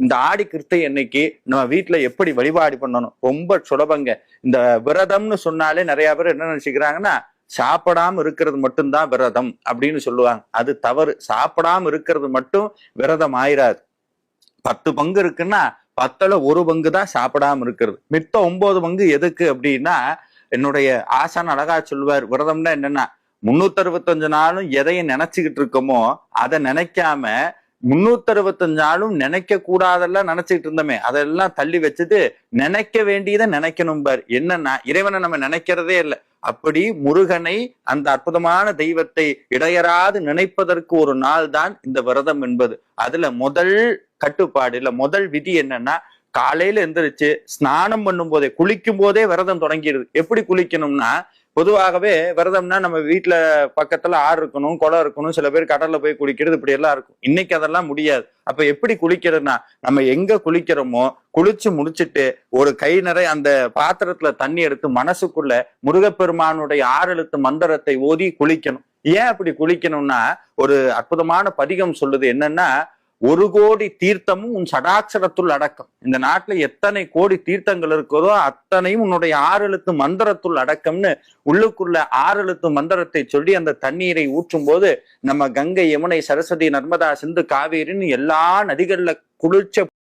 இந்த ஆடி கிருத்திகை அன்னைக்கு நம்ம வீட்டுல எப்படி வழிபாடு பண்ணணும்? ரொம்ப சுலபங்க. இந்த விரதம்னு சொன்னாலே நிறைய பேர் என்ன நினைச்சுக்கிறாங்கன்னா, சாப்பிடாம இருக்கிறது மட்டும்தான் விரதம் அப்படின்னு சொல்லுவாங்க. அது தவறு. சாப்பிடாம இருக்கிறது மட்டும் விரதம் ஆயிராது. 10 பங்கு இருக்குன்னா 10ல 1 பங்கு தான் சாப்பிடாம இருக்கிறது. மித்த 9 பங்கு எதுக்கு அப்படின்னா, என்னுடைய ஆசான் அழகா சொல்லுவார், விரதம்னா என்னன்னா 365 நாளும் எதையும் நினைச்சுக்கிட்டு இருக்கோமோ அதை நினைக்காம 365 நாளும் நினைக்க கூடாதெல்லாம் நினைச்சுக்கிட்டு இருந்தோமே அதெல்லாம் தள்ளி வச்சுட்டு நினைக்க வேண்டியதை நினைக்கணும் பார். என்னன்னா, இறைவனை நம்ம நினைக்கிறதே இல்லை. அப்படி முருகனை, அந்த அற்புதமான தெய்வத்தை இடையராது நினைப்பதற்கு ஒரு நாள் தான் இந்த விரதம் என்பது. அதுல முதல் கட்டுப்பாடு இல்ல, முதல் விதி என்னன்னா, காலையில எந்திரிச்சு ஸ்நானம் பண்ணும் போதே, குளிக்கும் போதே விரதம் தொடங்கிடுது. எப்படி குளிக்கணும்னா, பொதுவாகவே விரதம்னா நம்ம வீட்டுல பக்கத்துல ஆறு இருக்கணும், குளம் இருக்கணும், சில பேர் கடல்ல போய் குளிக்கிறது, இப்படி எல்லாம் இருக்கும். இன்னைக்கு அதெல்லாம் முடியாது. அப்ப எப்படி குளிக்கிறதுனா, நம்ம எங்க குளிக்கிறோமோ குளிச்சு முடிச்சுட்டு ஒரு கை நிறைய அந்த பாத்திரத்துல தண்ணி எடுத்து மனசுக்குள்ள முருகப்பெருமானுடைய 6 எழுத்து மந்திரத்தை ஓதி குளிக்கணும். ஏன் அப்படி குளிக்கணும்னா, ஒரு அற்புதமான பதிகம் சொல்லுது. என்னன்னா, 1 கோடி தீர்த்தமும் உன் சடாட்சரத்துள் அடக்கம். இந்த நாட்டுல எத்தனை கோடி தீர்த்தங்கள் இருக்கிறதோ அத்தனையும் உன்னுடைய 6 எழுத்து மந்திரத்துள் அடக்கம்னு உள்ளுக்குள்ள 6 எழுத்து மந்திரத்தை சொல்லி அந்த தண்ணீரை ஊற்றும் போது நம்ம கங்கை, யமுனை, சரஸ்வதி, நர்மதா, சிந்து, காவேரின்னு எல்லா நதிகள்ல குளிர்ச்ச